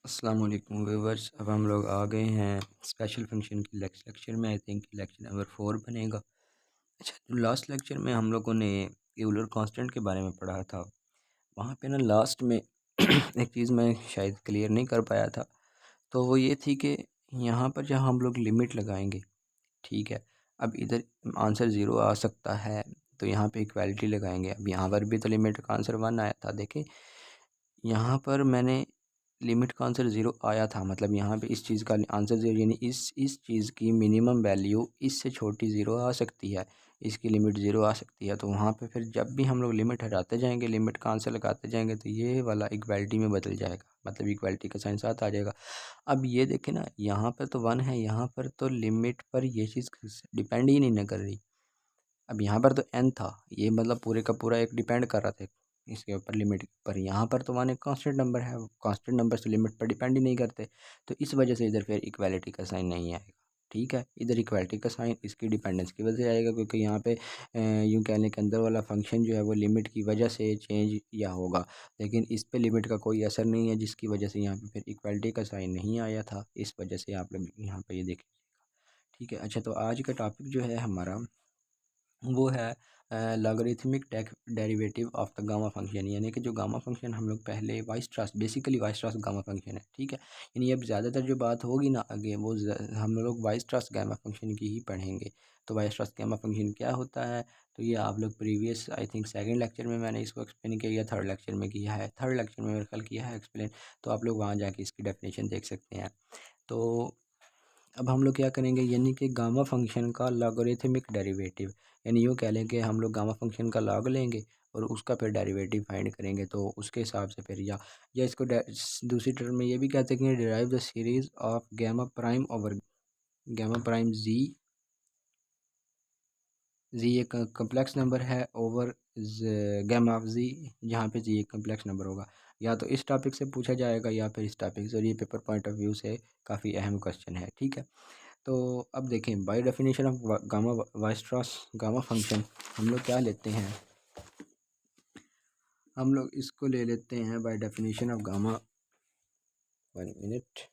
अस्सलाम वालेकुम व्यूवर्स। अब हम लोग आ गए हैं स्पेशल फंक्शन के लेक्चर में। आई थिंक लेक्चर नंबर 4 बनेगा। अच्छा, तो लास्ट लेक्चर में हम लोगों ने यूलर कांस्टेंट के बारे में पढ़ा था। वहाँ पे ना लास्ट में एक चीज़ मैं शायद क्लियर नहीं कर पाया था, तो वो ये थी कि यहाँ पर जहाँ हम लोग लिमिट लगाएंगे, ठीक है। अब इधर आंसर 0 आ सकता है, तो यहाँ पे इक्वालिटी लगाएंगे। अब यहाँ पर भी तो लिमिट का आंसर 1 आया था। देखें, यहाँ पर मैंने लिमिट का आंसर 0 आया था, मतलब यहाँ पे इस चीज़ का आंसर 0, यानी इस चीज़ की मिनिमम वैल्यू इससे छोटी 0 आ सकती है, इसकी लिमिट 0 आ सकती है। तो वहाँ पे फिर जब भी हम लोग लिमिट हटाते जाएंगे, लिमिट का आंसर लगाते जाएंगे, तो ये वाला इक्वालिटी में बदल जाएगा, मतलब इक्वालिटी का साइन साथ आ जाएगा। अब ये देखें ना, यहाँ पर तो 1 है, यहाँ पर तो लिमिट पर ये चीज़ डिपेंड ही नहीं ना कर रही। अब यहाँ पर तो n था, ये मतलब पूरे का पूरा एक डिपेंड कर रहा था इसके ऊपर, लिमिट पर। यहाँ पर तो वन एक कांस्टेंट नंबर है, कांस्टेंट नंबर से लिमिट पर डिपेंड ही नहीं करते, तो इस वजह से इधर फिर इक्वालिटी का साइन नहीं आएगा। ठीक है, इधर इक्वालिटी का साइन इसकी डिपेंडेंस की वजह से आएगा, क्योंकि यहाँ पे यूँ कहने के अंदर वाला फंक्शन जो है वो लिमिट की वजह से चेंज या होगा, लेकिन इस पे लिमिट का कोई असर नहीं है, जिसकी वजह से यहाँ पे फिर इक्वालिटी का साइन नहीं आया था। इस वजह से आप लोग यहाँ पे ये देखें। ठीक है, अच्छा, तो आज का टॉपिक जो है हमारा वो है logarithmic derivative of the gamma function, यानी कि जो गामा फंक्शन हम लोग पहले vice-trans, basically vice-trans gamma function है। ठीक है, यानी अब ज़्यादातर जो बात होगी ना आगे, वो हम लोग वाइस-ट्रांस गामा फंक्शन की ही पढ़ेंगे। तो वाइस-ट्रांस गामा फंक्शन क्या होता है, तो ये आप लोग previous I think second lecture में मैंने इसको एक्सप्लेन किया, या थर्ड लेक्चर में किया है, थर्ड लेक्चर में मेरे ख्याल किया है एक्सप्लेन। तो आप लोग वहाँ जाके इसकी डेफिनेशन देख सकते हैं। तो अब हम लोग क्या करेंगे, यानी कि गामा फंक्शन का लॉगरिथमिक डेरिवेटिव, यानी यूँ कह लें कि हम लोग गामा फंक्शन का लॉग लेंगे और उसका फिर डेरिवेटिव फाइंड करेंगे। तो उसके हिसाब से फिर या इसको दूसरी टर्म में ये भी कहते हैं कि derive the series of gamma prime over gamma prime G. G एक कम्प्लेक्स नंबर है ओवर गामा ऑफ जी, जहाँ पे जी एक कम्प्लेक्स नंबर होगा। या तो इस टॉपिक से पूछा जाएगा या फिर इस टॉपिक से, और ये पेपर पॉइंट ऑफ व्यू से काफ़ी अहम क्वेश्चन है। ठीक है, तो अब देखें, by definition of gamma Weierstrass gamma function हम लोग क्या लेते हैं, हम लोग इसको ले लेते हैं by definition of gamma. 1 minute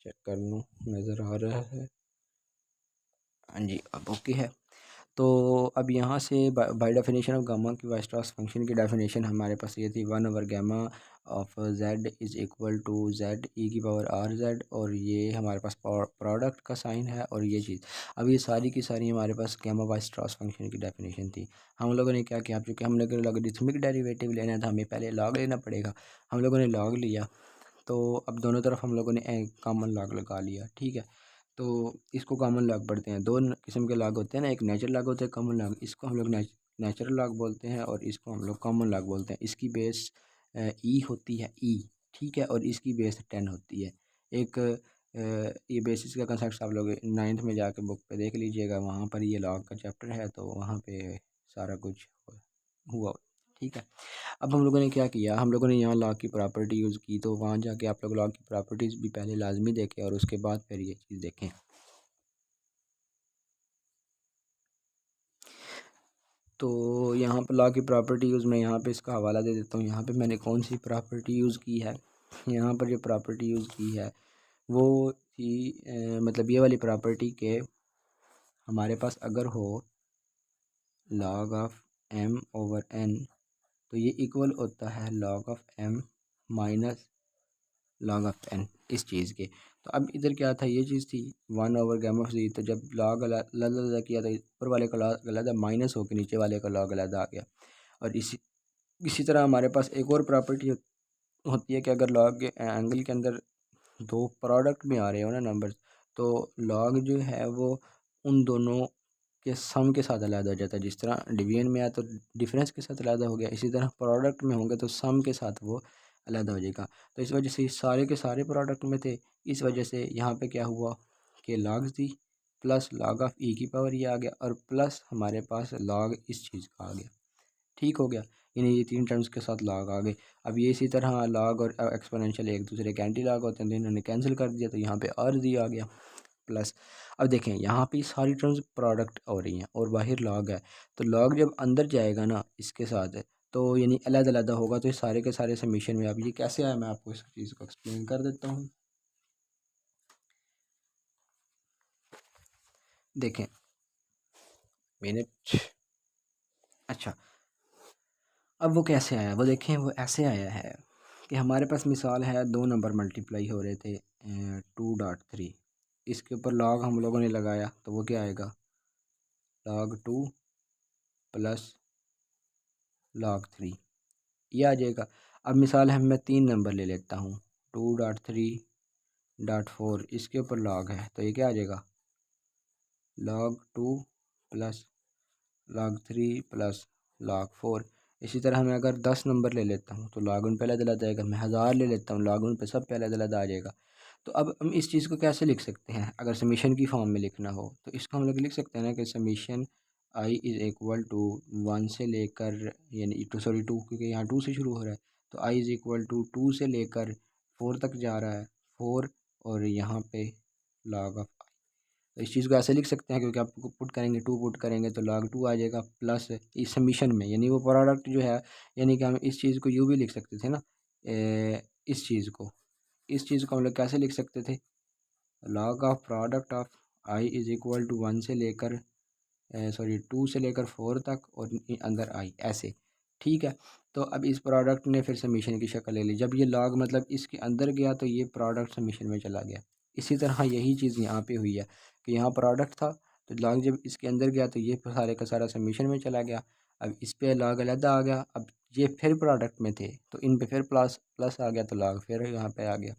check कर लूँ, नज़र आ रहा है, हाँ जी, अब ओके है। तो अब यहाँ से बाय डेफिनेशन ऑफ गामा की वाइस्ट्रास फंक्शन की डेफिनेशन हमारे पास ये थी, 1/गामा of z is equal to z e⁻r z, और ये हमारे पास प्रोडक्ट का साइन है, और ये चीज़। अब ये सारी की सारी हमारे पास गामा वाइस्ट्रास फंक्शन की डेफिनेशन थी। हम लोगों ने क्या किया, चूँकि हम लोगों ने लॉगरिथमिक डेरिवेटिव लेना था, हमें पहले लॉग लेना पड़ेगा। हम लोगों ने लॉग लिया, तो अब दोनों तरफ हम लोगों ने कॉमन लॉग लगा लिया। ठीक है, तो इसको कॉमन लॉग पढ़ते हैं। दो किस्म के लॉग होते हैं ना, एक नेचुरल लॉग होता है, कॉमन लॉग। इसको हम लोग नेचुरल लॉग बोलते हैं, और इसको हम लोग कॉमन लॉग बोलते हैं। इसकी बेस ई होती है, ई। ठीक है, और इसकी बेस 10 होती है। एक ये बेसिस का कंसेप्ट आप लोग 9th में जाके बुक पे देख लीजिएगा, वहाँ पर ये लॉग का चैप्टर है, तो वहाँ पे सारा कुछ हुआ। ठीक है, अब हम लोगों ने क्या किया, हम लोगों ने यहाँ लॉग की प्रॉपर्टी यूज़ की, तो वहाँ जाके आप लोग लॉग की प्रॉपर्टीज़ भी पहले लाजमी देखें, और उसके बाद फिर ये चीज़ देखें। तो यहाँ पर लॉ की प्रॉपर्टी यूज़, मैं यहाँ पे इसका हवाला दे देता हूँ। यहाँ पे मैंने कौन सी प्रॉपर्टी यूज़ की है, यहाँ पर जो प्रॉपर्टी यूज़ की है वो थी मतलब ये वाली प्रॉपर्टी के हमारे पास अगर हो log of m over n, तो ये इक्वल होता है log of m minus log of n, इस चीज़ के। तो अब इधर क्या था, ये चीज़ थी 1/गामा ऑफ z, तो जब log अलग किया तो ऊपर वाले का log अलग माइनस होकर नीचे वाले का log अलग आ गया। और इसी तरह हमारे पास एक और प्रॉपर्टी होती है कि अगर log एंगल के अंदर दो प्रोडक्ट में आ रहे हो ना नंबर्स, तो log जो है वो उन दोनों के सम के साथ अलग हो जाता है। जिस तरह डिवीजन में आया तो डिफरेंस के साथ अलग हो गया, इसी तरह प्रोडक्ट में होंगे तो सम के साथ वो अलग हो जाएगा। तो इस वजह से ये सारे के सारे प्रोडक्ट में थे, इस वजह से यहाँ पे क्या हुआ कि log थी प्लस log ऑफ e की पावर ये आ गया, और प्लस हमारे पास log इस चीज़ का आ गया। ठीक हो गया, यानी ये तीन टर्म्स के साथ लॉग आ गए। अब ये इसी तरह लॉग और एक्सपोनेंशियल एक दूसरे के एंटी लॉग होते हैं, तो इन्होंने कैंसिल कर दिया, तो यहाँ पे आर जी आ गया प्लस। अब देखें, यहाँ पे सारी टर्म्स प्रोडक्ट हो रही हैं और बाहर लॉग है, तो लॉग जब अंदर जाएगा ना इसके साथ, तो यानी अलग-अलग होगा, तो ये सारे के सारे समीशन में अब ये कैसे आया मैं आपको इस चीज़ को एक्सप्लेन कर देता हूँ। देखें मिनट। अच्छा, अब वो कैसे आया, वो देखें वो ऐसे आया है कि हमारे पास मिसाल है 2 नंबर मल्टीप्लाई हो रहे थे 2.3, इसके ऊपर लॉग हम लोगों ने लगाया तो वो क्या आएगा, log 2 प्लस log 3 ये आ जाएगा। अब मिसाल है मैं 3 नंबर ले लेता हूँ 2.3.4, इसके ऊपर लॉग है तो ये क्या आ जाएगा, log 2 plus log 3 plus log 4। इसी तरह मैं अगर 10 नंबर ले लेता हूँ तो log उन पे अलग जाएगा, मैं 1000 ले लेता हूँ log उन पे सब पे अलग आ जाएगा। तो अब हम इस चीज़ को कैसे लिख सकते हैं, अगर समीशन की फॉर्म में लिखना हो तो इसको हम लोग लिख सकते हैं ना कि summation i is equal to 1 से लेकर, यानी टू सॉरी 2, क्योंकि यहाँ 2 से शुरू हो रहा है, तो आई इज़ इक्वल टू 2 से लेकर 4 तक जा रहा है 4, और यहाँ पे log ऑफ, तो इस चीज़ को ऐसे लिख सकते हैं क्योंकि आप पुट करेंगे 2 पुट करेंगे तो log 2 आ जाएगा प्लस इस समीशन में, यानी वो प्रोडक्ट जो है, यानी कि हम इस चीज़ को यूँ भी लिख सकते थे ना, इस चीज़ को हम लोग कैसे लिख सकते थे, log of product of i is equal to 1 से लेकर सॉरी 2 से लेकर 4 तक और अंदर आई, ऐसे, ठीक है। तो अब इस प्रोडक्ट ने फिर समीशन की शक्ल ले ली, जब ये log मतलब इसके अंदर गया तो ये प्रोडक्ट समीशन में चला गया। इसी तरह यही चीज़ यहाँ पे हुई है कि यहाँ प्रोडक्ट था तो log जब इसके अंदर गया तो ये सारे का सारा समीशन में चला गया। अब इस पे log अलग आ गया, अब ये फिर प्रोडक्ट में थे तो इन पे फिर प्लस प्लस आ गया तो log फिर यहाँ पे आ गया,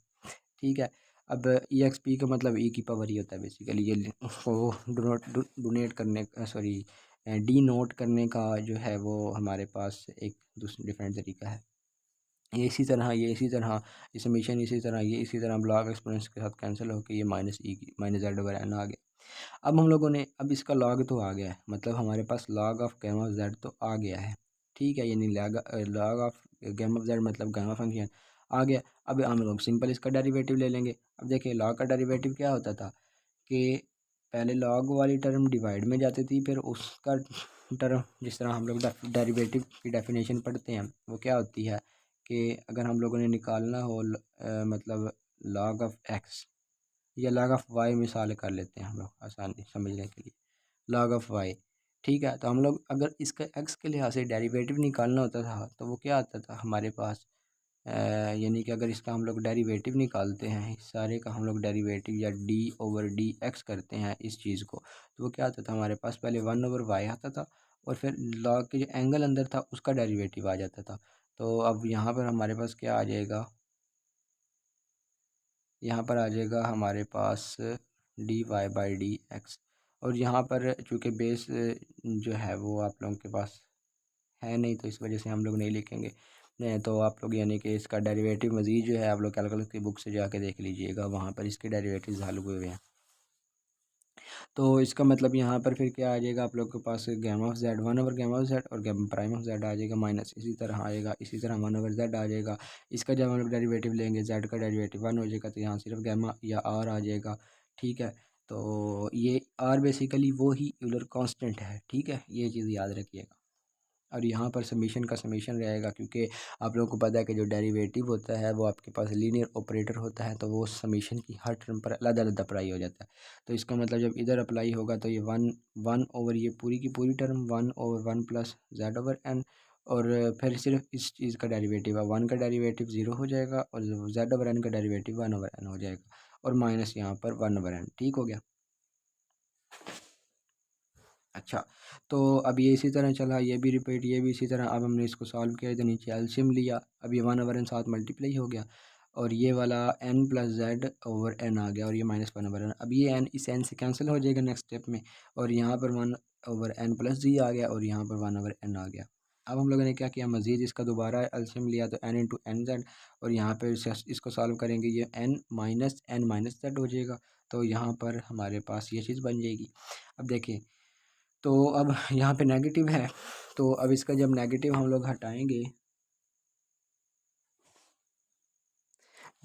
ठीक है। अब ई एक्स पी का मतलब ई की पावर ही होता है बेसिकली, ये वो डोनेट करने का सॉरी डी नोट करने का जो है वो हमारे पास एक दूसरा डिफरेंट तरीका है। ये इसी तरह ये समीशन इसी तरह ये इसी तरह ब्लॉक एक्सपोनेंट्स के साथ कैंसिल होकर ये माइनस ई की माइनस जेड ओवर एन आ गया। अब हम लोगों ने अब इसका लॉग तो आ गया है, मतलब हमारे पास लॉग ऑफ गैमा जेड तो आ गया है, ठीक है, यानी लॉग ऑफ गैमा जेड मतलब गैमा फंक्शन आ गया। अब हम लोग सिंपल इसका डेरिवेटिव ले लेंगे। अब देखिए लॉग का डेरिवेटिव क्या होता था कि पहले लॉग वाली टर्म डिवाइड में जाती थी, फिर उसका टर्म, जिस तरह हम लोग डेरिवेटिव की डेफिनेशन पढ़ते हैं वो क्या होती है कि अगर हम लोगों ने निकालना हो मतलब log ऑफ एक्स या log ऑफ वाई, मिसाल कर लेते हैं हम लोग आसानी समझने के लिए, log ऑफ वाई, ठीक है। तो हम लोग अगर इसका एक्स के लिहाज से डेरिवेटिव निकालना होता था तो वो क्या आता था हमारे पास, यानी कि अगर इसका हम लोग डेरिवेटिव निकालते हैं, इस सारे का हम लोग डेरिवेटिव या डी ओवर डी एक्स करते हैं इस चीज़ को, तो वो क्या आता था हमारे पास, पहले 1/y आता था और फिर log के जो एंगल अंदर था उसका डेरिवेटिव आ जाता था। तो अब यहाँ पर हमारे पास क्या आ जाएगा, यहाँ पर आ जाएगा हमारे पास D Y by D X, और यहाँ पर चूँकि बेस जो है वो आप लोगों के पास है नहीं तो इस वजह से हम लोग नहीं लिखेंगे। नहीं तो आप लोग यानी कि इसका डेरिवेटिव मज़ीद जो है आप लोग कैलकुलस की बुक से जाके देख लीजिएगा, वहाँ पर इसके डेरिवेटिव्स हल हुए हुए हैं। तो इसका मतलब यहाँ पर फिर क्या आ जाएगा, आप लोग के पास गैमा ऑफ जेड 1/γ/z और गैमा प्राइम ऑफ जेड आ जाएगा माइनस, इसी तरह आएगा, इसी तरह 1/z आ जाएगा। इसका जब हम लोग डेरिवेटिव लेंगे जेड का डेरिवेटिव 1 हो जाएगा तो यहाँ सिर्फ गैमा या आर आ जाएगा, ठीक है। तो ये आर बेसिकली वो ही यूलर कांस्टेंट है, ठीक है, ये चीज़ याद रखिएगा। और यहाँ पर समीशन का समीशन रहेगा क्योंकि आप लोगों को पता है कि जो डेरिवेटिव होता है वो आपके पास लीनियर ऑपरेटर होता है, तो वो समीशन की हर टर्म पर अलग अलग अप्लाई हो जाता है। तो इसका मतलब जब इधर अप्लाई होगा तो ये वन वन ओवर ये पूरी की पूरी term 1/1 plus z over n, और फिर सिर्फ इस चीज़ का डेरिवेटिव है, 1 का डेरिवेटिव 0 हो जाएगा और जेड ओवर एन का डेरिवेटिव 1/n हो जाएगा, और माइनस यहाँ पर 1/n, ठीक हो गया। अच्छा, तो अब ये इसी तरह चला, ये भी रिपीट, ये भी इसी तरह। अब हमने इसको सॉल्व किया, इधर नीचे एलसीएम लिया, अब ये 1/n साथ मल्टीप्लाई हो गया और ये वाला n plus z over n आ गया और ये माइनस 1/n। अब ये n इस n से कैंसिल हो जाएगा नेक्स्ट स्टेप में, और यहाँ पर 1/n प्लस जी आ गया और यहाँ पर 1/n आ गया। अब हम लोगों ने क्या किया, मज़ीद इसका दोबारा एलसीएम लिया तो n इंटू एन जेड, और यहाँ पर इसको सॉल्व करेंगे, ये n माइनस जेड हो जाएगा, तो यहाँ पर हमारे पास ये चीज़ बन जाएगी। अब देखिए, तो अब यहाँ पे नेगेटिव है, तो अब इसका जब नेगेटिव हम लोग हटाएंगे,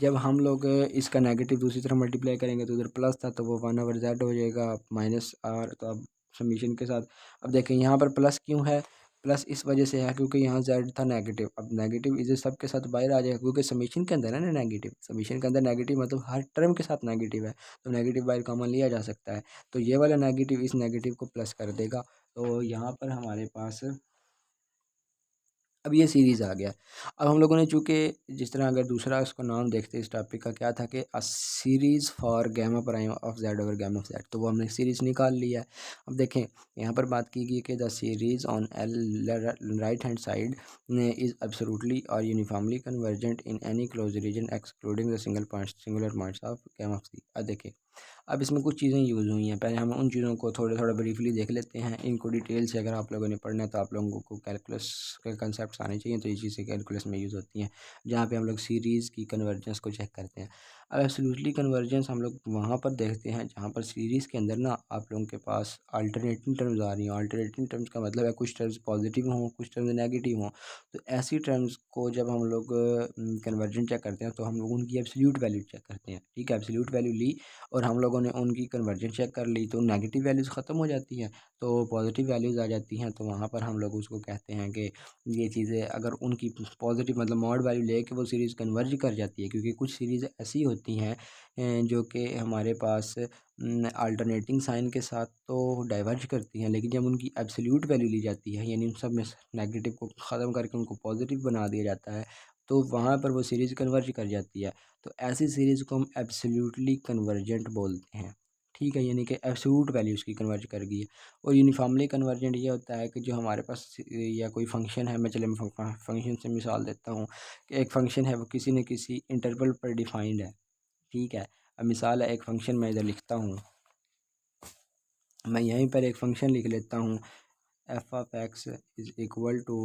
जब हम लोग इसका नेगेटिव दूसरी तरफ मल्टीप्लाई करेंगे तो उधर प्लस था तो वो 1/z हो जाएगा माइनस आर, तो अब समीशन के साथ। अब देखें यहाँ पर प्लस क्यों है, प्लस इस वजह से है क्योंकि यहाँ जेड था नेगेटिव। अब नेगेटिव इधर सब के साथ बाहर आ जाएगा क्योंकि समीशन के अंदर है ना नेगेटिव, समीशन के अंदर नेगेटिव मतलब हर टर्म के साथ नेगेटिव है, तो नेगेटिव बाहर कॉमन लिया जा सकता है। तो ये वाला नेगेटिव इस नेगेटिव को प्लस कर देगा। तो यहाँ पर हमारे पास अब ये सीरीज़ आ गया। अब हम लोगों ने चूँकि जिस तरह अगर दूसरा उसका नाम देखते इस टॉपिक का क्या था कि अ series for gamma prime of z over gamma of Z, तो वो हमने सीरीज़ निकाल लिया है। अब देखें यहाँ पर बात की गई कि the series on L right hand side is absolutely और uniformly convergent in any close region excluding the singular points of gamma of C. अब देखें अब इसमें कुछ चीज़ें यूज़ हुई हैं, पहले हम उन चीज़ों को थोड़ा ब्रीफली देख लेते हैं। इनको डिटेल से अगर आप लोगों ने पढ़ना है तो आप लोगों को कैलकुलस के कंसेप्ट आने चाहिए, तो ये चीज़ें कैलकुलस में यूज़ होती हैं जहाँ पे हम लोग सीरीज़ की कन्वर्जेंस को चेक करते हैं। अब एब्सोल्युटली कन्वर्जेंस हम लोग वहाँ पर देखते हैं जहाँ पर सीरीज़ के अंदर ना आप लोगों के पास अल्टरनेटिंग टर्म्स आ रही हैं। अल्टरनेटिंग टर्म्स का मतलब है कुछ टर्म्स पॉजिटिव हों, कुछ टर्म्स नेगेटिव हों। तो ऐसी टर्म्स को जब हम लोग कन्वर्जन चेक करते हैं तो हम लोग उनकी एब्सोल्यूट वैल्यू चेक करते हैं। ठीक है, एब्सोल्यूट वैल्यू ली और हम लोगों ने उनकी कन्वर्जन चेक कर ली, तो नेगेटिव वैल्यूज़ ख़त्म हो जाती हैं, तो पॉजिटिव वैल्यूज़ आ जाती हैं। तो वहाँ पर हम लोग उसको कहते हैं कि ये चीज़ें अगर उनकी पॉजिटिव मतलब मॉड वैल्यू लेके वो सीरीज़ कन्वर्ज कर जाती है, क्योंकि कुछ सीरीज़ ऐसी होती हैं जो कि हमारे पास अल्टरनेटिंग साइन के साथ तो डाइवर्ज करती हैं, लेकिन जब उनकी एब्सोल्यूट वैल्यू ली जाती है यानी उन सब में नेगेटिव को ख़त्म करके उनको पॉजिटिव बना दिया जाता है, तो वहाँ पर वो सीरीज़ कन्वर्ज कर जाती है। तो ऐसी सीरीज़ को हम एब्सोल्युटली कन्वर्जेंट बोलते हैं। ठीक है, यानी कि एब्सोल्यूट वैल्यू उसकी कन्वर्ज कर गई है। और यूनिफॉर्मली कन्वर्जेंट ये होता है कि जो हमारे पास या कोई फंक्शन है, मैं फंक्शन से मिसाल देता हूँ कि एक फंक्शन है वो किसी न किसी इंटरवल पर डिफाइंड है। ठीक है, अब मिसाल है एक फंक्शन मैं इधर लिखता हूँ, मैं यहीं पर एक फंक्शन लिख लेता हूँ f of x is equal to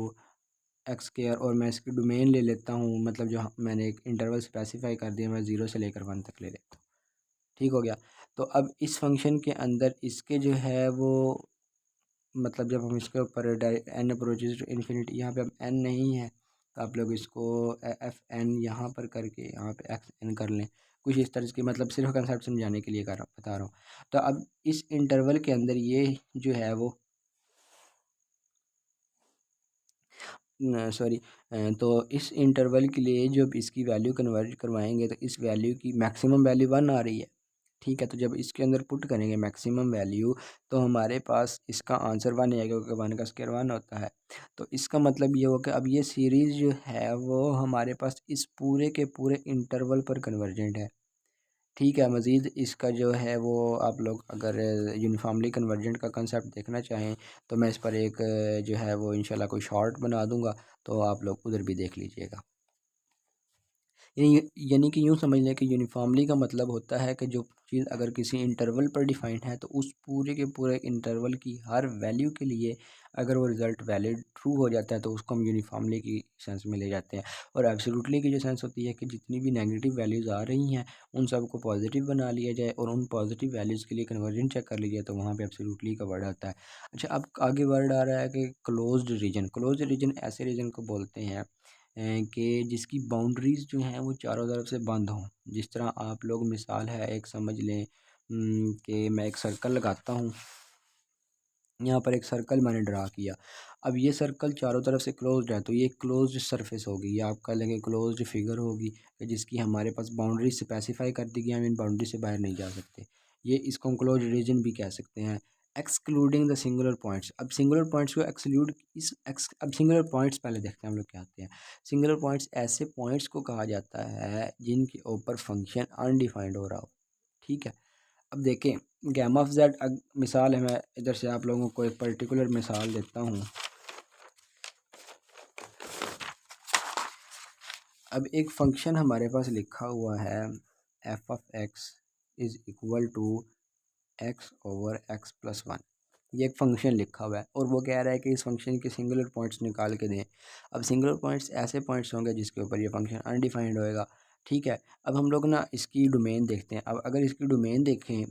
x square, और मैं इसकी डोमेन ले लेता हूँ, मतलब जो मैंने एक इंटरवल स्पेसिफाई कर दिया, मैं 0 से लेकर 1 तक ले लेता हूँ। ठीक हो गया। तो अब इस फंक्शन के अंदर इसके जो है वो मतलब जब हम इसके ऊपर एन अप्रोचेज टू इन्फिनिटी, यहाँ पे अब एन नहीं है तो आप लोग इसको एफ एन यहाँ पर करके यहाँ पे एक्स एन कर लें। कुछ इस तरह की, मतलब सिर्फ कंसेप्ट समझाने के लिए बता रहा हूँ। तो अब इस इंटरवल के अंदर ये जो है वो सॉरी, तो इस इंटरवल के लिए जब इसकी वैल्यू कन्वर्ट करवाएंगे तो इस वैल्यू की मैक्सिमम वैल्यू 1 आ रही है। ठीक है, तो जब इसके अंदर पुट करेंगे मैक्सिमम वैल्यू तो हमारे पास इसका आंसर 1 आएगा क्योंकि 1 का स्क्वायर 1 होता है। तो इसका मतलब ये हो कि अब ये सीरीज़ जो है वो हमारे पास इस पूरे के पूरे इंटरवल पर कन्वर्जेंट है। ठीक है, मज़ीद इसका जो है वो आप लोग अगर यूनिफॉर्मली कन्वर्जेंट का कंसेप्ट देखना चाहें तो मैं इस पर एक जो है वो इंशाल्लाह कोई शॉर्ट बना दूंगा, तो आप लोग उधर भी देख लीजिएगा। यानी कि यूँ समझ लें कि यूनिफॉर्मली का मतलब होता है कि जो चीज़ अगर किसी इंटरवल पर डिफाइंड है तो उस पूरे के पूरे इंटरवल की हर वैल्यू के लिए अगर वो रिज़ल्ट वैलिड ट्रू हो जाता है तो उसको हम यूनिफॉर्मली की सेंस में ले जाते हैं। और एब्सोल्युटली की जो सेंस होती है कि जितनी भी नेगेटिव वैल्यूज़ आ रही हैं उन सब को पॉजिटिव बना लिया जाए और उन पॉजिटिव वैल्यूज़ के लिए कन्वर्जन चेक कर लीजिए, तो वहाँ पे एब्सोल्युटली का वर्ड आता है। अच्छा, अब आगे वर्ड आ रहा है कि क्लोज्ड रीजन। क्लोज्ड रीजन ऐसे रीजन को बोलते हैं कि जिसकी बाउंड्रीज़ जो हैं वो चारों तरफ से बंद हों। जिस तरह आप लोग मिसाल है एक समझ लें कि मैं एक सर्कल लगाता हूँ, यहाँ पर एक सर्कल मैंने ड्रा किया। अब ये सर्कल चारों तरफ से क्लोज्ड है तो ये क्लोज्ड सरफेस होगी, ये आप कह लेंगे क्लोज्ड फिगर होगी कि जिसकी हमारे पास बाउंड्री स्पेसिफाई कर दी गई, हम इन बाउंड्री से बाहर नहीं जा सकते। ये इसको हम क्लोज्ड रीजन भी कह सकते हैं। Excluding the singular points. अब सिंगुलर पॉइंट्स को एक्सक्लूड अब सिंगुलर पॉइंट्स पहले देखते हैं हम लोग क्या आते हैं। सिंगुलर पॉइंट्स ऐसे पॉइंट्स को कहा जाता है जिनके ऊपर फंक्शन अनडिफाइंड हो रहा हो। ठीक है, अब देखें गैम ऑफ जेड मिसाल है, मैं इधर से आप लोगों को एक पर्टिकुलर मिसाल देता हूँ। अब एक फंक्शन हमारे पास लिखा हुआ है f of x is equal to x over x plus 1। ये एक फ़ंक्शन लिखा हुआ है और वो कह रहा है कि इस फंक्शन के सिंगुलर पॉइंट्स निकाल के दें। अब सिंगुलर पॉइंट्स ऐसे पॉइंट्स होंगे जिसके ऊपर ये फंक्शन अनडिफाइंड होएगा। ठीक है, अब हम लोग ना इसकी डोमेन देखते हैं। अब अगर इसकी डोमेन देखें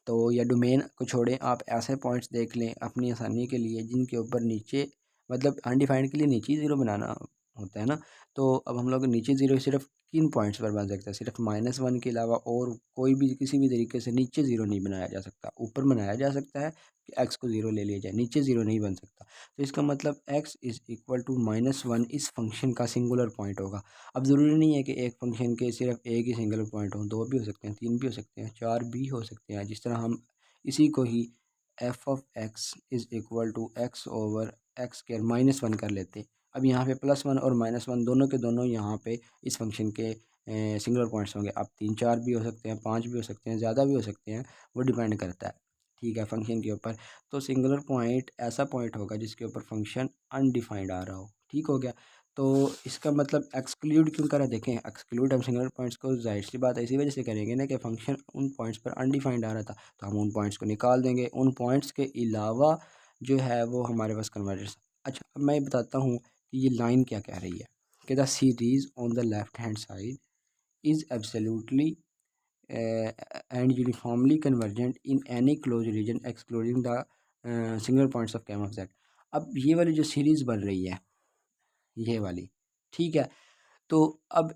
तो या डोमेन को छोड़ें, आप ऐसे पॉइंट्स देख लें अपनी आसानी के लिए जिनके ऊपर नीचे मतलब अनडिफाइंड के लिए नीचे 0 बनाना होता है ना। तो अब हम लोग नीचे 0 सिर्फ किन पॉइंट्स पर बन सकता है, सिर्फ -1 के अलावा और कोई भी किसी भी तरीके से नीचे ज़ीरो नहीं बनाया जा सकता। ऊपर बनाया जा सकता है कि x को ज़ीरो ले लिया जाए, नीचे ज़ीरो नहीं बन सकता। तो इसका मतलब x इज़ इक्वल टू -1 इस फंक्शन का सिंगुलर पॉइंट होगा। अब ज़रूरी नहीं है कि एक फंक्शन के सिर्फ एक ही सिंगुलर पॉइंट हो, दो भी हो सकते हैं, तीन भी हो सकते हैं, चार भी हो सकते हैं। जिस तरह हम इसी को ही F of x is equal to x over X square -1 कर लेते। अब यहाँ पे +1 और -1 दोनों के दोनों यहाँ पे इस फंक्शन के सिंगुलर पॉइंट्स होंगे। अब 3 4 भी हो सकते हैं, 5 भी हो सकते हैं, ज़्यादा भी हो सकते हैं, वो डिपेंड करता है, ठीक है, फंक्शन के ऊपर। तो सिंगुलर पॉइंट ऐसा पॉइंट होगा जिसके ऊपर फंक्शन अनडिफाइंड आ रहा हो, ठीक हो गया। तो इसका मतलब एक्सक्लूड क्यों करा, देखें एक्सक्लूड हम सिंगुलर पॉइंट्स को जाहिर सी बात है इसी वजह से करेंगे ना कि फंक्शन उन पॉइंट्स पर अनडिफाइंड आ रहा था, तो हम उन पॉइंट्स को निकाल देंगे। उन पॉइंट्स के अलावा जो है वो हमारे पास कन्वर्जन। अच्छा, अब मैं बताता हूँ कि ये लाइन क्या कह रही है कि the series on the left hand side is absolutely and uniformly convergent in any closed region excluding the single points of gamma of z। अब ये वाली जो सीरीज़ बन रही है, ये वाली, ठीक है। तो अब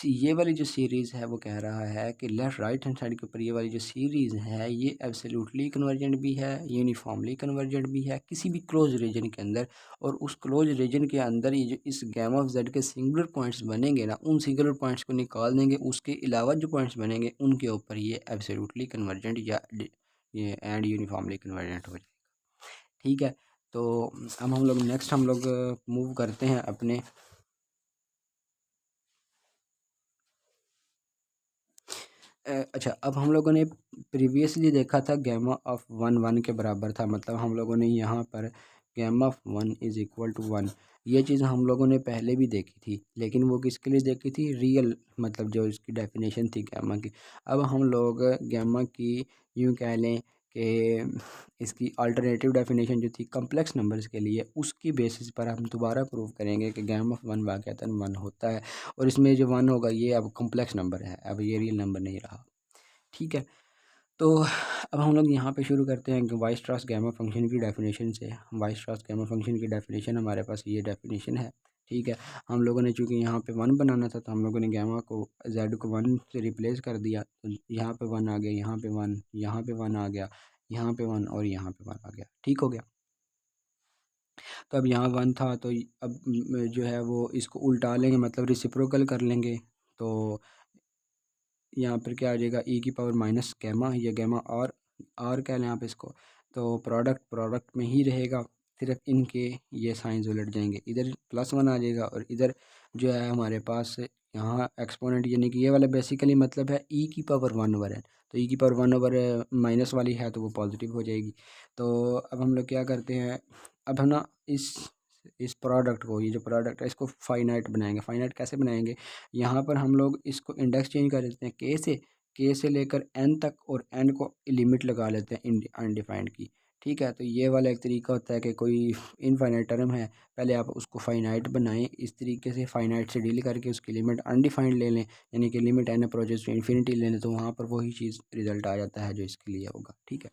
ये वाली जो सीरीज़ है वो कह रहा है कि लेफ़्ट राइट हैंड साइड के ऊपर ये वाली जो सीरीज़ है ये एब्सोल्युटली कन्वर्जेंट भी है, यूनिफॉर्मली कन्वर्जेंट भी है किसी भी क्लोज रीजन के अंदर। और उस क्लोज रीजन के अंदर ये जो इस गामा ऑफ जेड के सिंगुलर पॉइंट्स बनेंगे ना, उन सिंगुलर पॉइंट्स को निकाल देंगे, उसके अलावा जो पॉइंट्स बनेंगे उनके ऊपर ये एब्सोल्युटली कन्वर्जेंट या ये एंड यूनिफॉर्मली कन्वर्जेंट हो जाएगा, ठीक है। तो अब हम लोग नेक्स्ट हम लोग मूव करते हैं अपने अच्छा, अब हम लोगों ने प्रीवियसली देखा था गैमा ऑफ 1 के बराबर था, मतलब हम लोगों ने यहाँ पर gamma of 1 is equal to 1 ये चीज़ हम लोगों ने पहले भी देखी थी, लेकिन वो किसके लिए देखी थी, रियल मतलब जो इसकी डेफिनेशन थी गैमा की। अब हम लोग गैमा की यूँ कह लें कि इसकी अल्टरनेटिव डेफिनेशन जो थी कम्प्लेक्स नंबर्स के लिए, उसकी बेसिस पर हम दोबारा प्रूव करेंगे कि गैमा ऑफ 1 वाक़तन 1 होता है। और इसमें जो 1 होगा ये अब कम्प्लेक्स नंबर है, अब ये रियल नंबर नहीं रहा, ठीक है। तो अब हम लोग यहाँ पे शुरू करते हैं कि वाइस-स्ट्रॉस गामा फंक्शन की डेफिनेशन से। वाइस-स्ट्रॉस गामा फंक्शन की डेफिनेशन हमारे पास ये डेफिनेशन है, ठीक है। हम लोगों ने चूँकि यहाँ पे 1 बनाना था तो हम लोगों ने गामा को जेड को 1 से रिप्लेस कर दिया, तो यहाँ पे 1 आ गया, यहाँ पे 1, यहाँ पे 1 आ गया, यहाँ पे 1 और यहाँ पे 1 आ गया, ठीक हो गया। तो अब यहाँ 1 था तो अब जो है वो इसको उल्टा लेंगे, मतलब रेसिप्रोकल कर लेंगे। तो यहाँ पर क्या आ जाएगा, ई की पावर माइनस गैमा, या गैमा आर कह लें आप इसको। तो प्रोडक्ट में ही रहेगा, सिर्फ इनके ये साइंस उलट जाएंगे, इधर +1 आ जाएगा और इधर जो है हमारे पास यहाँ एक्सपोनेंट, यानी कि ये वाला बेसिकली मतलब है ई की पावर 1 ओवर है। तो ई की पावर 1 ओवर माइनस वाली है तो वो पॉजिटिव हो जाएगी। तो अब हम लोग क्या करते हैं, अब हम ना इस प्रोडक्ट को, ये जो प्रोडक्ट है इसको फाइनाइट बनाएंगे। फाइनाइट कैसे बनाएंगे, यहाँ पर हम लोग इसको इंडेक्स चेंज कर देते हैं के से लेकर एन तक, और एन को लिमिट लगा लेते हैं अनडिफाइंड की, ठीक है। तो ये वाला एक तरीका होता है कि कोई इनफाइनाइट टर्म है, पहले आप उसको फाइनाइट बनाएं, इस तरीके से फाइनाइट से डील करके उसकी लिमिट अनडिफाइंड ले लें, यानी कि limit n approaches to infinity ले लें, तो वहाँ पर वही चीज़ रिजल्ट आ जाता है जो इसके लिए होगा, ठीक है।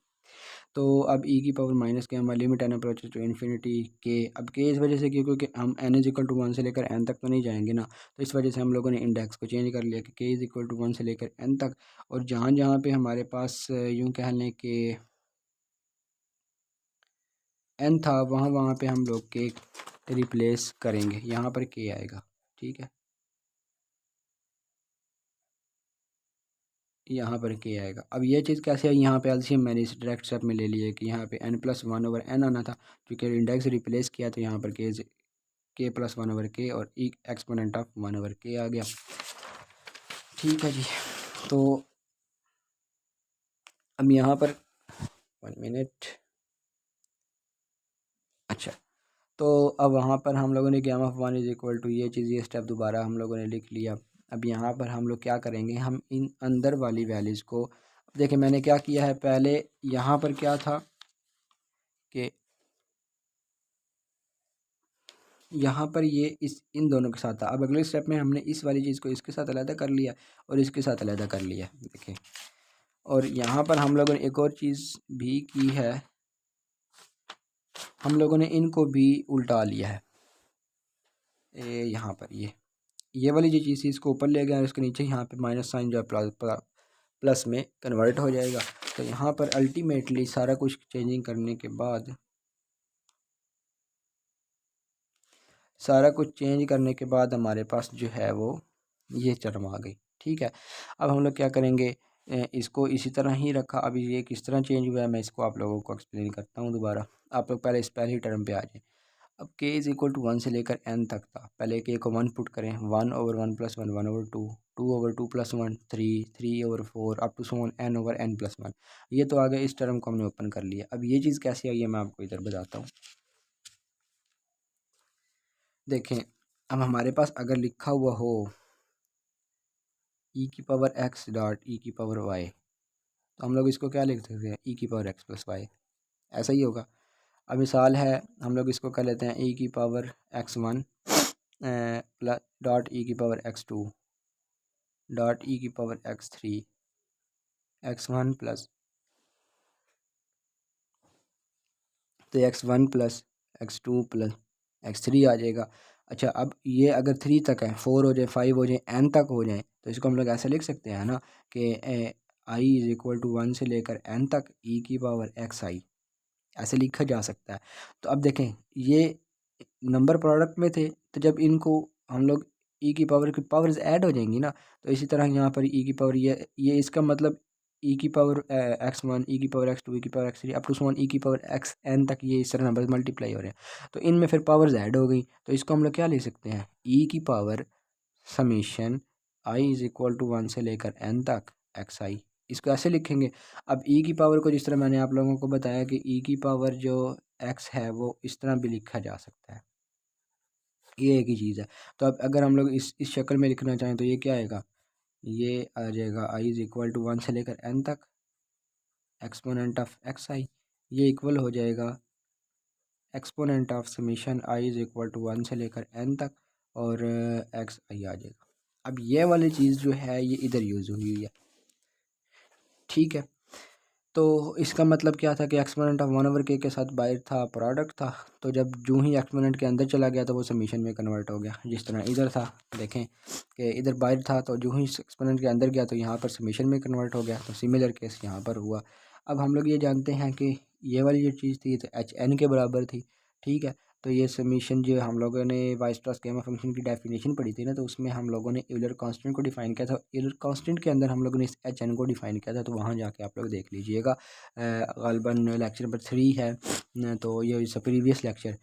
तो अब ई की पावर माइनस के हमारी limit n approaches to infinity के, अब के इस वजह से क्योंकि हम एन इज इक्वल टू 1 से लेकर एन तक तो नहीं जाएंगे ना, तो इस वजह से हम लोगों ने इंडेक्स को चेंज कर लिया कि के इज़ इक्वल टू 1 से लेकर एन तक। और जहाँ जहाँ पे हमारे पास यूँ कह लें कि एन था, वहाँ वहाँ पे हम लोग के रिप्लेस करेंगे, यहाँ पर के आएगा, ठीक है, यहाँ पर के आएगा। अब ये चीज़ कैसे है, यहाँ पे एलसीएम मैंने इस डायरेक्ट स्टेप में ले लिया कि यहाँ पे n+1 ओवर एन आना था, क्योंकि इंडेक्स रिप्लेस किया तो यहाँ पर के+1 ओवर के और ई एक्सपोनेंट ऑफ 1 ओवर के आ गया, ठीक है जी। तो अब यहाँ पर 1 मिनट, अच्छा, तो अब वहाँ पर हम लोगों ने gamma of 1 is equal to ये चीज़, ये स्टेप दोबारा हम लोगों ने लिख लिया। अब यहाँ पर हम लोग क्या करेंगे, हम इन अंदर वाली वैल्यूज़ को, देखिए मैंने क्या किया है, पहले यहाँ पर क्या था कि यहाँ पर ये इस इन दोनों के साथ था। अब अगले स्टेप में हमने इस वाली चीज़ को इसके साथ अलग कर लिया और इसके साथ अलग कर लिया, देखिए। और यहाँ पर हम लोगों ने एक और चीज़ भी की है, हम लोगों ने इनको भी उल्टा लिया है, यहाँ पर ये ये वाली जो चीज़ थी इसको ऊपर ले गया और इसके नीचे यहाँ पे माइनस साइन जो है प्लस में कन्वर्ट हो जाएगा। तो यहाँ पर अल्टीमेटली सारा कुछ चेंजिंग करने के बाद हमारे पास जो है वो ये टर्म आ गई। ठीक है, अब हम लोग क्या करेंगे, इसको इसी तरह ही रखा। अभी ये किस तरह चेंज हुआ है मैं इसको आप लोगों को एक्सप्लेन करता हूँ दोबारा। आप लोग पहले इस पहली टर्म पे आ जाए। अब k इज़ इक्वल टू 1 से लेकर n तक था। पहले k को 1 पुट करें, 1/1 + 1 1/2, 2/2 + 1 3, 3/4 up to so on n/n+1। ये तो आ गया, इस टर्म को हमने ओपन कर लिया। अब ये चीज़ कैसे आई है मैं आपको इधर बताता हूँ। देखें, अब हमारे पास अगर लिखा हुआ हो e⁻x डॉट e⁻y, तो हम लोग इसको क्या लिख सकते हैं, e⁻x + y, ऐसा ही होगा। अब मिसाल है, हम लोग इसको कर लेते हैं e⁻x1 plus dot e⁻x2 dot e⁻x3 x1 plus, तो x1 plus x2 plus x3 आ जाएगा। अच्छा, अब ये अगर 3 तक है, 4 हो जाए, 5 हो जाए, n तक हो जाए, तो इसको हम लोग ऐसे लिख सकते हैं ना कि i इज़ इक्वल टू 1 से लेकर n तक e⁻xi, ऐसे लिखा जा सकता है। तो अब देखें, ये नंबर प्रोडक्ट में थे, तो जब इनको हम लोग ई की पावर्स ऐड हो जाएंगी ना, तो इसी तरह यहाँ पर ई की पावर ये इसका मतलब ई की पावर x1, ई की पावर x2, ई की power x3 up to so on E की पावर xn तक, ये इस तरह नंबर मल्टीप्लाई हो रहे हैं। तो इनमें फिर पावर्स ऐड हो गई, तो इसको हम लोग क्या ले सकते हैं, ई की power summation i is equal to 1 से लेकर n तक एक्स आई, इसको ऐसे लिखेंगे। अब ई की पावर को जिस तरह मैंने आप लोगों को बताया कि ई की पावर जो x है वो इस तरह भी लिखा जा सकता है, ये एक ही चीज़ है। तो अब अगर हम लोग इस शक्ल में लिखना चाहें तो ये क्या आएगा, ये आ जाएगा आई इज़ इक्वल टू 1 से लेकर n तक एक्सपोनेंट ऑफ एक्स आई, ये इक्वल हो जाएगा exponent of summation i is equal to 1 से लेकर n तक और एक्स आई आ जाएगा। अब ये वाली चीज़ जो है ये इधर यूज़ हुई है। ठीक है, तो इसका मतलब क्या था कि एक्सपोनेंट ऑफ 1/k के साथ बाहर था, प्रोडक्ट था, तो जब जो ही एक्सपोनेंट के अंदर चला गया तो वो समीशन में कन्वर्ट हो गया। जिस तरह इधर था, देखें कि इधर बाहर था तो जो ही एक्सपोनेंट के अंदर गया तो यहाँ पर समीशन में कन्वर्ट हो गया। तो सिमिलर केस यहाँ पर हुआ। अब हम लोग ये जानते हैं कि ये वाली जो चीज़ थी तो HN के बराबर थी। ठीक है, तो ये समीशन जो हम लोगों ने वाइसरॉस स्केमा फंक्शन की डेफिनेशन पढ़ी थी ना, तो उसमें हम लोगों ने यूलर कांस्टेंट को डिफाइन किया था। यूलर कांस्टेंट के अंदर हम लोगों ने इस HN को डिफाइन किया था, तो वहाँ जाके आप लोग देख लीजिएगा। ग़ालिबन लेक्चर नंबर 3 है, तो ये प्रीवियस लेक्चर,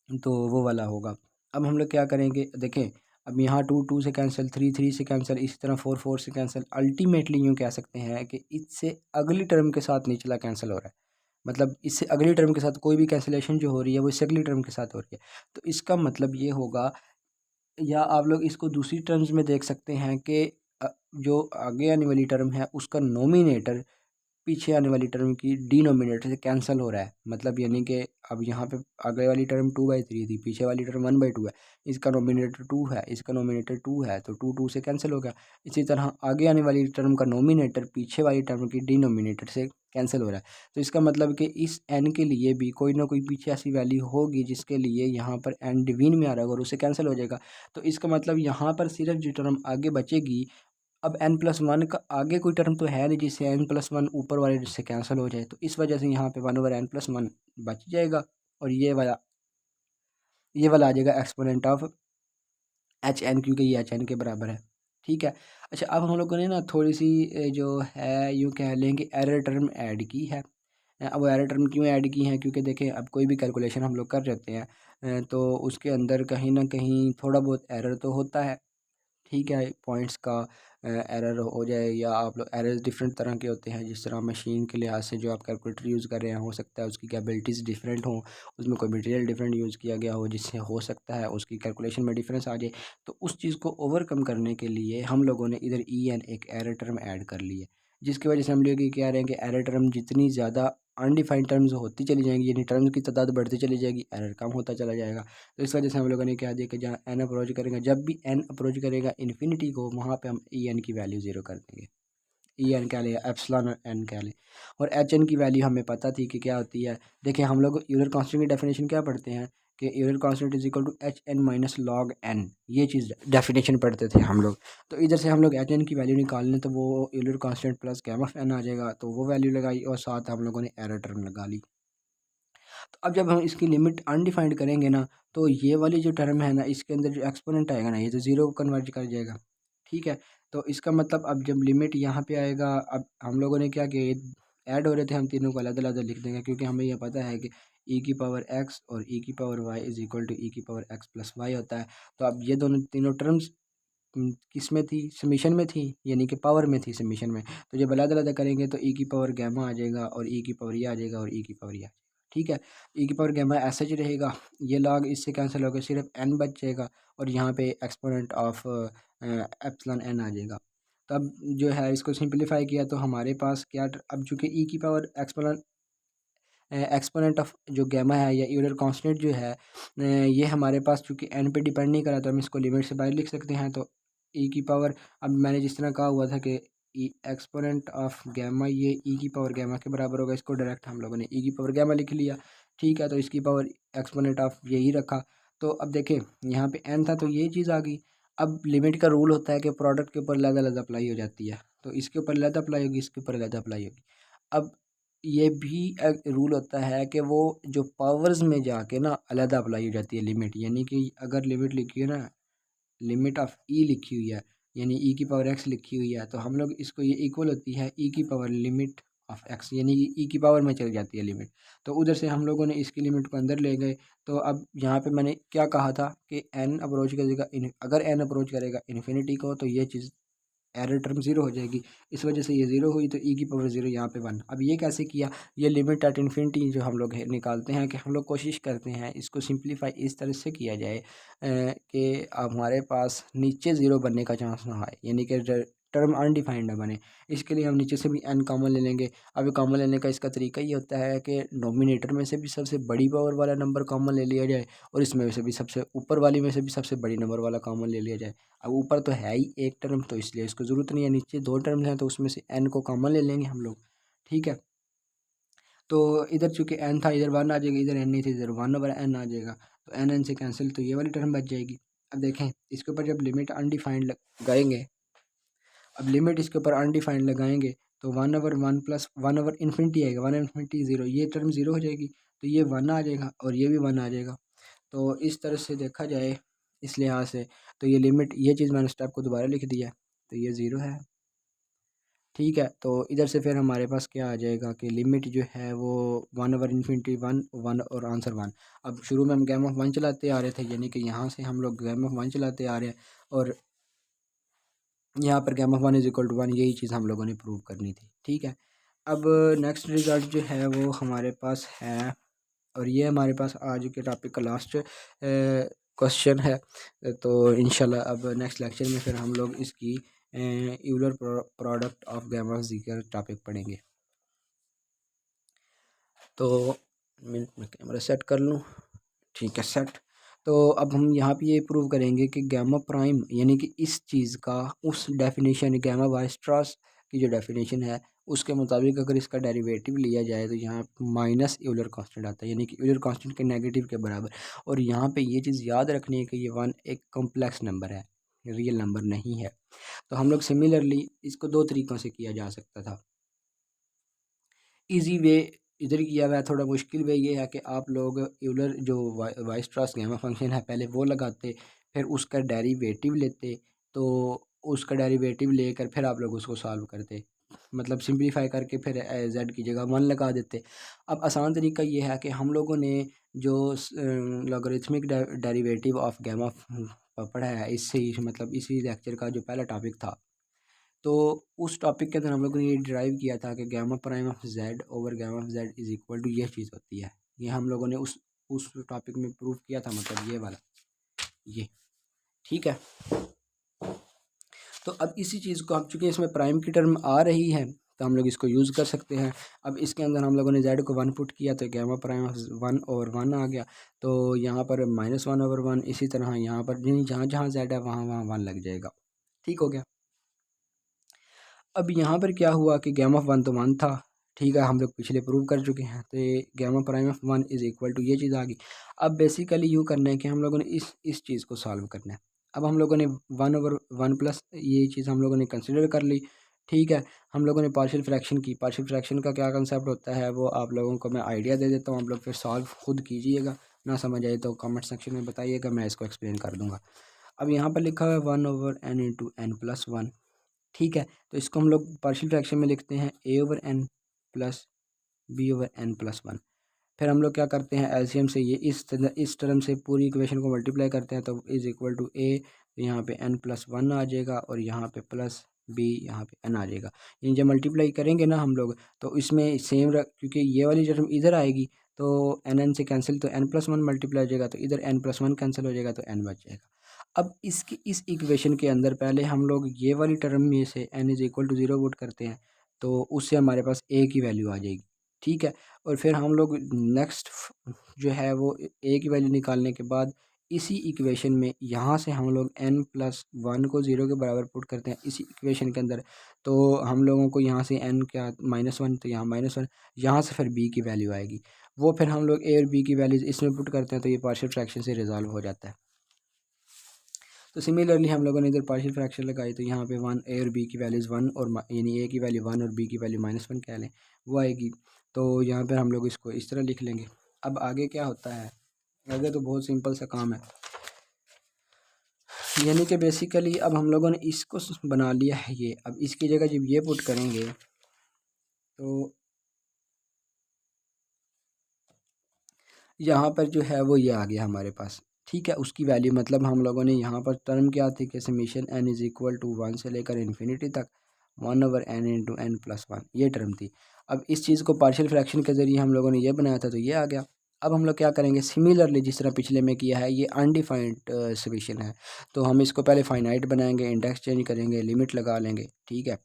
तो वो वाला होगा। अब हम लोग क्या करेंगे, देखें, अब यहाँ 2 2 से कैंसिल, 3 3 से कैंसिल, इसी तरह 4 4 से कैंसिल। अल्टीमेटली यूँ कह सकते हैं कि इससे अगली टर्म के साथ निचला कैंसिल हो रहा है, मतलब इससे अगली टर्म के साथ कोई भी कैंसिलेशन जो हो रही है वो इससे अगली टर्म के साथ हो रही है। तो इसका मतलब ये होगा, या आप लोग इसको दूसरी टर्म्स में देख सकते हैं कि जो आगे आने वाली टर्म है उसका नोमिनेटर पीछे आने वाली टर्म की डिनोमिनेटर से कैंसिल हो रहा है। मतलब यानी कि अब यहाँ पे आगे वाली टर्म 2/3 थी, पीछे वाली टर्म 1/2 है, इसका नोमिनेटर 2 है, इसका नोमिनेटर 2 है, तो 2 2 से कैंसिल हो गया। इसी तरह आगे आने वाली टर्म का नोमिनेटर पीछे वाली टर्म की डिनोमिनेटर से कैंसिल हो रहा है। तो इसका मतलब कि इस n के लिए भी कोई ना कोई पीछे ऐसी वैल्यू होगी जिसके लिए यहाँ पर n डिवीन में आ रहा होगा और उससे कैंसिल हो जाएगा। तो इसका मतलब यहाँ पर सिर्फ जो टर्म आगे बचेगी, अब n+1 का आगे कोई टर्म तो है नहीं जिससे n+1 ऊपर वाले जिससे कैंसिल हो जाए, तो इस वजह से यहाँ पे 1/n+1 बच जाएगा और ये वाला आ जाएगा एक्सपोनेंट ऑफ HN, क्योंकि ये HN के बराबर है। ठीक है, अच्छा, अब हम लोगों ने ना थोड़ी सी जो है यूँ कह लें कि एरर टर्म ऐड की है। अब एरर टर्म क्यों ऐड की है, क्योंकि देखें अब कोई भी कैलकुलेशन हम लोग कर रहे होते हैं तो उसके अंदर कहीं ना कहीं थोड़ा बहुत एरर तो होता है। ठीक है, पॉइंट्स का एरर हो जाए, या आप लोग एरर्स डिफरेंट तरह के होते हैं। जिस तरह मशीन के लिहाज से जो आप कैलकुलेटर यूज़ कर रहे हैं, हो सकता है उसकी कैपेबिलिटीज़ डिफरेंट हों, उसमें कोई मटेरियल डिफरेंट यूज़ किया गया हो जिससे हो सकता है उसकी कैलकुलेशन में डिफरेंस आ जाए। तो उस चीज़ को ओवरकम करने के लिए हम लोगों ने इधर EN एक एरर टर्म ऐड कर ली है, जिसकी वजह से हम लोग ये कह रहे हैं कि एरर टर्म जितनी ज़्यादा अनडिफाइंड टर्म्स होती चली जाएंगी, यानी टर्म्स की तादाद बढ़ती चली जाएगी, एरर कम होता चला जाएगा। तो इस वजह से हम लोगों ने क्या दिया कि जहाँ n अप्रोच करेगा, जब भी n अप्रोच करेगा इन्फिनिटी को, वहाँ पे हम EN की वैल्यू ज़ीरो कर देंगे। EN कह लें, एप्सिलॉन n कह लें। और HN की वैल्यू हमें पता थी कि क्या होती है। देखिए, हम लोग यूलर कांस्टेंट की डेफिनेशन क्या पढ़ते हैं कि Euler constant is equal to h n minus log n, ये चीज़ डेफिनेशन पढ़ते थे हम लोग। तो इधर से हम लोग एच एन की वैल्यू निकाल लें तो वो Euler constant plus gamma of N आ जाएगा, तो वो वैल्यू लगाई और साथ हम लोगों ने एरर टर्म लगा ली। तो अब जब हम इसकी लिमिट अनडिफाइंड करेंगे ना, तो ये वाली जो टर्म है ना, इसके अंदर जो एक्सपोनेंट आएगा ना, ये तो ज़ीरो कन्वर्ट कर जाएगा। ठीक है, तो इसका मतलब अब जब लिमिट यहाँ पे आएगा, अब हम लोगों ने क्या किया, ऐड हो रहे थे, हम तीनों को अलग अलग लिख देंगे क्योंकि हमें यह पता है कि ई की पावर एक्स और ई की power Y is equal to E की पावर एक्स प्लस वाई होता है। तो अब ये दोनों तीनों टर्म्स किस में थी, समीशन में थी, यानी कि पावर में थी समीशन में। तो जब अलग अलग करेंगे तो ई की पावर गैमा आ जाएगा और ई की पावर ये आ जाएगा और ई की पावर ये आ जाएगा। ठीक है, ई की पावर गैमा ऐसा ही रहेगा, ये लॉग इससे कैंसिल होकर सिर्फ एन बच जाएगा और यहाँ पे एक्सपोनेंट ऑफ एप्सिलॉन एन आ जाएगा। तो अब जो है इसको सिंपलीफाई किया तो हमारे पास क्या, अब चूँकि ई की पावर एक्सपोनेंट ऑफ जो गैमा है या यूलर कांस्टेंट जो है, ये हमारे पास चूँकि एन पे डिपेंड नहीं करा तो हम इसको लिमिट से बाहर लिख सकते हैं। तो ई की पावर, अब मैंने जिस तरह कहा हुआ था कि ई एक्सपोनेंट ऑफ गैमा ये ई की पावर गैमा के बराबर होगा, इसको डायरेक्ट हम लोगों ने ई की पावर गैमा लिख लिया। ठीक है, तो इसकी पावर एक्सपोनेंट ऑफ यही रखा। तो अब देखें यहाँ पे एन था तो ये चीज़ आ गई। अब लिमिट का रूल होता है कि प्रोडक्ट के ऊपर अलग अलग अप्लाई हो जाती है, तो इसके ऊपर अलग अप्लाई होगी, इसके ऊपर अलग अप्लाई होगी। अब ये भी एक रूल होता है कि वो जो पावर्स में जाके ना अलग अप्लाई हो जाती है लिमिट, यानी कि अगर लिमिट लिखी है ना, लिमिट ऑफ ई लिखी हुई है, यानी ई की पावर एक्स लिखी हुई है, तो हम लोग इसको ये इक्वल होती है ई की पावर लिमिट ऑफ एक्स, यानी कि ई की पावर में चली जाती है लिमिट। तो उधर से हम लोगों ने इसकी लिमिट को अंदर ले गए। तो अब यहाँ पे मैंने क्या कहा था कि एन अप्रोच करेगा, अगर एन अप्रोच करेगा इन्फिनिटी को तो ये चीज़ एरर टर्म ज़ीरो हो जाएगी, इस वजह से ये ज़ीरो हुई, तो ई की पावर ज़ीरो यहाँ पे वन। अब ये कैसे किया, ये लिमिट एट इन्फिनिटी जो हम लोग निकालते हैं, कि हम लोग कोशिश करते हैं इसको सिंप्लीफाई इस तरह से किया जाए कि हमारे पास नीचे ज़ीरो बनने का चांस ना आए, यानी कि टर्म अनडिफाइंड ना बने। इसके लिए हम नीचे से भी एन कॉमन ले लेंगे। अब कॉमन लेने का इसका तरीका ये होता है कि नोमिनेटर में से भी सबसे बड़ी पावर वाला नंबर कॉमन ले लिया जाए और इसमें से भी सबसे ऊपर वाली में से भी सबसे बड़ी नंबर वाला कॉमन ले लिया जाए। अब ऊपर तो है ही एक टर्म, तो इसलिए इसको ज़रूरत नहीं है, नीचे दो टर्म्स हैं तो उसमें से एन को कॉमन ले लेंगे हम लोग। ठीक है, तो इधर चूँकि एन था, इधर वन आ जाएगा, इधर एन नहीं थी, इधर वन ओवर एन आ जाएगा, तो एन एन से कैंसिल, तो ये वाली टर्म बच जाएगी। अब देखें इसके ऊपर जब लिमिट अनडिफाइंड लगाएंगे, अब लिमिट इसके ऊपर अनडिफाइंड लगाएंगे तो one over one plus one over infinity आएगा, वन इन्फिनिटी ज़ीरो, ये टर्म ज़ीरो हो जाएगी, तो ये वन आ जाएगा और ये भी वन आ जाएगा। तो इस तरह से देखा जाए इस लिहाज से, तो ये लिमिट, ये चीज़ मैंने स्टेप को दोबारा लिख दिया, तो ये ज़ीरो है। ठीक है, तो इधर से फिर हमारे पास क्या आ जाएगा कि लिमिट जो है वो one over infinity one, one और आंसर वन। अब शुरू में हम गैम ऑफ वन चलाते आ रहे थे, यानी कि यहाँ से हम लोग गैम ऑफ वन चलाते आ रहे हैं और यहाँ पर gamma of one is equal to one, यही चीज़ हम लोगों ने प्रूव करनी थी। ठीक है, अब नेक्स्ट रिजल्ट जो है वो हमारे पास है, और ये हमारे पास आज के टॉपिक का लास्ट क्वेश्चन है। तो इंशाल्लाह अब नेक्स्ट लेक्चर में फिर हम लोग इसकी Euler product of gamma of ज़ीगर टॉपिक पढ़ेंगे। तो मिनट में कैमरा सेट कर लूँ। ठीक है, सेट। तो अब हम यहाँ पे ये प्रूव करेंगे कि गैमा प्राइम, यानी कि इस चीज़ का उस डेफिनेशन गैमा वाइस्ट्रास की जो डेफिनेशन है उसके मुताबिक अगर इसका डेरिवेटिव लिया जाए तो यहाँ माइनस यूलर कांस्टेंट आता है, यानी कि यूलर कांस्टेंट के नेगेटिव के बराबर। और यहाँ पे ये चीज़ याद रखनी है कि ये वन एक कॉम्प्लेक्स नंबर है, रियल नंबर नहीं है। तो हम लोग सिमिलरली इसको दो तरीक़ों से किया जा सकता था। इजी वे इधर किया हुआ है, थोड़ा मुश्किल वे ये है कि आप लोग यूलर जो वाइस्ट्रास गैमा फंक्शन है पहले वो लगाते, फिर उसका डेरिवेटिव लेते, तो उसका डेरिवेटिव लेकर फिर आप लोग उसको सॉल्व करते, मतलब सिंप्लीफाई करके फिर जेड की जगह वन लगा देते। अब आसान तरीका ये है कि हम लोगों ने जो लॉगरिथमिक डेरिवेटिव ऑफ गैमा पढ़ा है, इससे ही मतलब इसी लेक्चर का जो पहला टॉपिक था, तो उस टॉपिक के अंदर हम लोगों ने ये ड्राइव किया था कि gamma prime of z over gamma of z is equal to ये चीज़ होती है। ये हम लोगों ने उस टॉपिक में प्रूव किया था, मतलब ये वाला, ये। ठीक है, तो अब इसी चीज़ को, अब चूँकि इसमें प्राइम की टर्म आ रही है तो हम लोग इसको यूज़ कर सकते हैं। अब इसके अंदर हम लोगों ने जेड को वन पुट किया तो gamma prime of one over one आ गया, तो यहाँ पर माइनस वन ओवर वन, इसी तरह यहाँ पर जहाँ जहाँ जेड है वहाँ वहाँ वन लग जाएगा। ठीक हो गया। अब यहाँ पर क्या हुआ कि गैमा ऑफ वन तो वन था, ठीक है, हम लोग पिछले प्रूव कर चुके हैं। तो ये gamma prime of 1 is equal to ये चीज़ आ गई। अब बेसिकली यूँ करना है कि हम लोगों ने इस चीज़ को सॉल्व करना है। अब हम लोगों ने 1/1 प्लस ये चीज़ हम लोगों ने कंसिडर कर ली। ठीक है, हम लोगों ने पार्शियल फ्रैक्शन की। पार्शियल फ्रैक्शन का क्या कंसेप्ट होता है वो आप लोगों को मैं आइडिया दे देता हूँ, आप लोग फिर सॉल्व खुद कीजिएगा। ना समझ आए तो कमेंट सेक्शन में बताइएगा, मैं इसको एक्सप्लेन कर दूँगा। अब यहाँ पर लिखा हुआ है 1/n इंटू n प्लस 1। ठीक है, तो इसको हम लोग पार्शियल फ्रैक्शन में लिखते हैं a/n प्लस b/n प्लस 1। फिर हम लोग क्या करते हैं, एलसीएम से ये इस टर्म से पूरी इक्वेशन को मल्टीप्लाई करते हैं, तो इज़ इक्वल टू a, तो यहाँ पे n प्लस 1 आ जाएगा और यहाँ पे प्लस b, यहाँ पे n आ जाएगा। ये जब मल्टीप्लाई करेंगे ना हम लोग, तो इसमें सेम रख, क्योंकि ये वाली टर्म इधर आएगी तो n से कैंसिल, तो n प्लस 1 मल्टीप्लाई हो जाएगा, तो इधर n प्लस 1 कैंसिल हो जाएगा, तो n बच जाएगा। अब इस इक्वेशन के अंदर पहले हम लोग ये वाली टर्म में से n is equal to 0 put करते हैं, तो उससे हमारे पास a की वैल्यू आ जाएगी। ठीक है, और फिर हम लोग नेक्स्ट जो है वो a की वैल्यू निकालने के बाद इसी इक्वेशन में यहाँ से हम लोग n प्लस 1 को 0 के बराबर पुट करते हैं इसी इक्वेशन के अंदर, तो हम लोगों को यहाँ से n क्या -1, तो यहाँ -1, यहाँ से फिर b की वैल्यू आएगी। वो फिर हम लोग a और b की वैल्यूज़ इसमें पुट करते हैं, तो ये पार्शियल फ्रैक्शन से रिजॉल्व हो जाता है। तो सिमिलरली हम लोगों ने इधर पार्शियल फ्रैक्शन लगाई, तो यहाँ पे 1 a और b की वैल्यूज़ 1 और यानी a की वैल्यू 1 और b की वैल्यू -1 कह लें, वो आएगी। तो यहाँ पर हम लोग इसको इस तरह लिख लेंगे। अब आगे क्या होता है, आगे तो बहुत सिंपल सा काम है, यानी कि बेसिकली अब हम लोगों ने इसको बना लिया है ये। अब इसकी जगह जब ये पुट करेंगे तो यहाँ पर जो है वो ये आ गया हमारे पास। ठीक है, उसकी वैल्यू मतलब हम लोगों ने यहाँ पर टर्म क्या थी कि summation n is equal to 1 से लेकर इन्फिनिटी तक 1/n इंटू n प्लस 1 ये टर्म थी। अब इस चीज़ को पार्शियल फ्रैक्शन के ज़रिए हम लोगों ने ये बनाया था, तो ये आ गया। अब हम लोग क्या करेंगे, सिमिलरली जिस तरह पिछले में किया है, ये अनडिफाइंड समेशन है, तो हम इसको पहले फाइनाइट बनाएंगे, इंडेक्स चेंज करेंगे, लिमिट लगा लेंगे। ठीक है,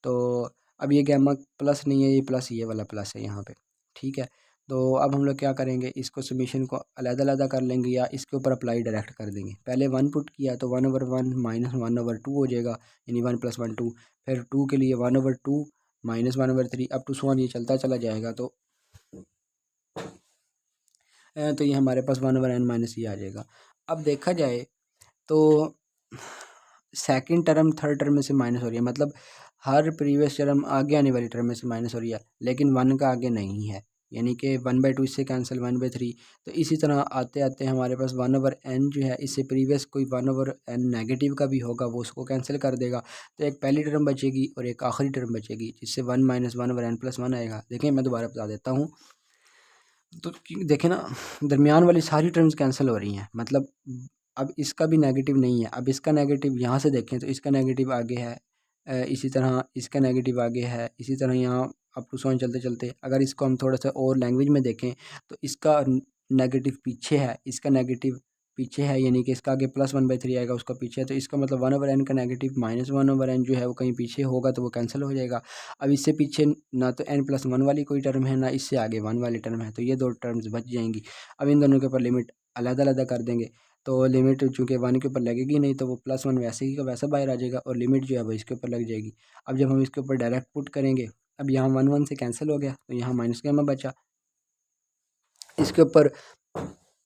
तो अब ये गामा प्लस नहीं है, ये प्लस, ये वाला प्लस है यहाँ पे। ठीक है, तो अब हम लोग क्या करेंगे, इसको समेशन को अलग-अलग कर लेंगे या इसके ऊपर अप्लाई डायरेक्ट कर देंगे। पहले 1 पुट किया तो 1/1 माइनस 1/2 हो जाएगा, यानी 1 + 1 2। फिर 2 के लिए 1/2 minus 1/3 up to so on, ये चलता चला जाएगा। तो ये हमारे पास 1/n माइनस ये आ जाएगा। अब देखा जाए तो सेकंड टर्म थर्ड टर्म में से माइनस हो रही है, मतलब हर प्रीवियस टर्म आगे आने वाली टर्म में से माइनस हो रही है, लेकिन 1 का आगे नहीं है, यानी कि 1/2 इससे कैंसिल, 1/3। तो इसी तरह आते आते हमारे पास 1/n जो है, इससे प्रीवियस कोई 1/n नेगेटिव का भी होगा, वो उसको कैंसिल कर देगा। तो एक पहली टर्म बचेगी और एक आखिरी टर्म बचेगी, जिससे 1 माइनस 1/n प्लस 1 आएगा। देखिए मैं दोबारा बता देता हूँ, तो देखें ना, दरमियान वाली सारी टर्म्स कैंसिल हो रही हैं, मतलब अब इसका भी नेगेटिव नहीं है। अब इसका नेगेटिव यहाँ से देखें तो इसका नेगेटिव आगे है, इसी तरह इसका नेगेटिव आगे है, इसी तरह यहाँ अप टू सोन चलते चलते अगर इसको हम थोड़ा सा और लैंग्वेज में देखें तो इसका नेगेटिव पीछे है, इसका नेगेटिव पीछे है, यानी कि इसका आगे +1/3 आएगा, उसका पीछे है, तो इसका मतलब 1/n का नेगेटिव -1/n जो है वो कहीं पीछे होगा, तो वो कैंसिल हो जाएगा। अब इससे पीछे ना तो n+1 वाली कोई टर्म है, ना इससे आगे 1 वाली टर्म है, तो ये दो टर्म्स बच जाएंगी। अब इन दोनों के ऊपर लिमिट अलग-अलग कर देंगे, तो लिमिट चूँकि 1 के ऊपर लगेगी नहीं, तो वो +1 वैसे ही का वैसा बाहर आ जाएगा और लिमिट जो है वो इसके ऊपर लग जाएगी। अब जब हम इसके ऊपर डायरेक्ट पुट करेंगे, अब यहाँ 1 से कैंसिल हो गया, तो यहाँ माइनस गामा बचा। इसके ऊपर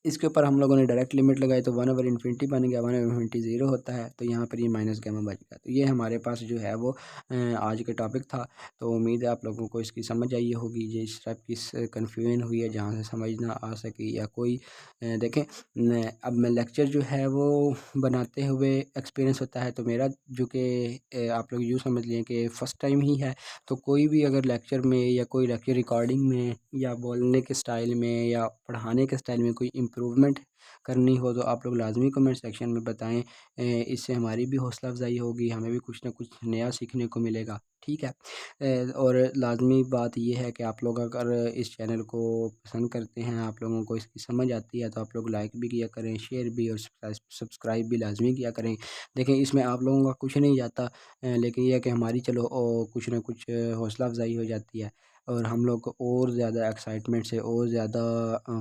इसके ऊपर हम लोगों ने डायरेक्ट लिमिट लगाई, तो 1/∞ बन गया, 1/∞ 0 होता है, तो यहाँ पर ये माइनस गामा बच गया। तो ये हमारे पास जो है वो आज का टॉपिक था। तो उम्मीद है आप लोगों को इसकी समझ आई होगी, जिस टाइप की कन्फ्यूजन हुई है जहाँ से समझ ना आ सकी या कोई देखें अब मैं लेक्चर जो है वो बनाते हुए एक्सपीरियंस होता है, तो मेरा जो कि आप लोग यूँ समझ लें कि फ़र्स्ट टाइम ही है। तो कोई भी अगर लेक्चर में या कोई लेक्चर रिकॉर्डिंग में या बोलने के स्टाइल में या पढ़ाने के स्टाइल में कोई इम्प्रूवमेंट करनी हो, तो आप लोग लाजमी कमेंट सेक्शन में बताएं। इससे हमारी भी हौसला अफजाई होगी, हमें भी कुछ ना कुछ नया सीखने को मिलेगा। ठीक है, और लाजमी बात यह है कि आप लोग अगर इस चैनल को पसंद करते हैं, आप लोगों को इसकी समझ आती है, तो आप लोग लाइक भी किया करें, शेयर भी और सब्सक्राइब भी लाजमी किया करें। देखें इसमें आप लोगों का कुछ नहीं जाता, लेकिन यह है कि हमारी चलो कुछ ना कुछ हौसला अफजाई हो जाती है और हम लोग को और ज़्यादा एक्साइटमेंट से और ज़्यादा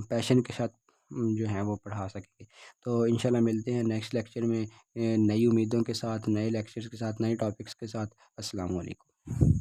पैशन के साथ जो है वो पढ़ा सकेंगे। तो इंशाल्लाह मिलते हैं नेक्स्ट लेक्चर में नई उम्मीदों के साथ, नए लेक्चर्स के साथ, नए टॉपिक्स के साथ। अस्सलाम वालेकुम।